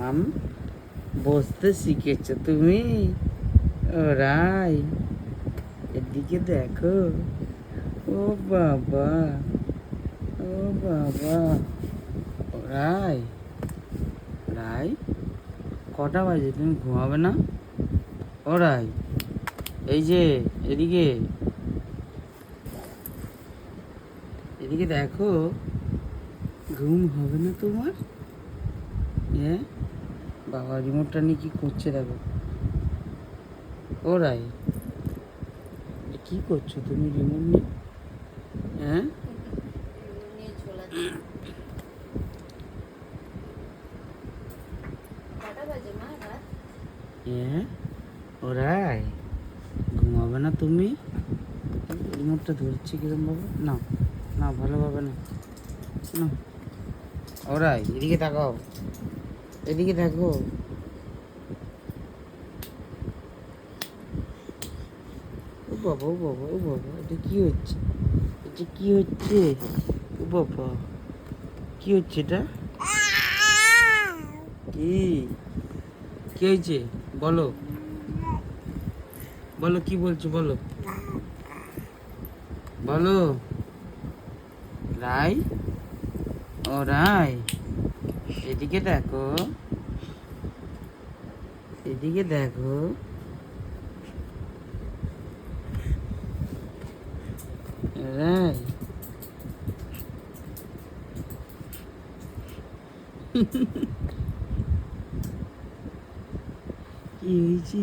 মাম বসতে শিখেছো তুমি? ওরাই এদিকে দেখো। ও বাবা, ও বাবা। ওরাই রাই, কটা বাজে? তুমি ঘুমাবে না? ওরাই, এই যে এদিকে, এদিকে দেখো। ঘুম হবে না তোমার? হ্যাঁ বাবা, রিমোটটা নিয়ে কি করছে দেখো। ওরাই, কি করছো তুমি রিমোট নিয়ে? হ্যাঁ হ্যাঁ, ওরাই ঘুমাবে না তুমি? রিমোটটা ধরছি কিরম ভাবে, না না ভালোভাবে না, না। ওরাই এদিকে তাকাও, এদিকে দেখো। ও বাবা, ও বাবা, ও বাবা, এটা কি হচ্ছে? এটা কি হচ্ছে? ও বাবা, কি হচ্ছে এটা? কি কি হয়েছে বলো, বলো কি বলছো বলো, বলো। রাই, ও রাই, এদিকে দেখো, এদিকে দেখো। রাই, কি হয়েছে?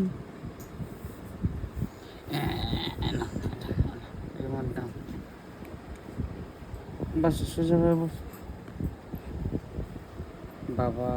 বাস সোজা বাবা।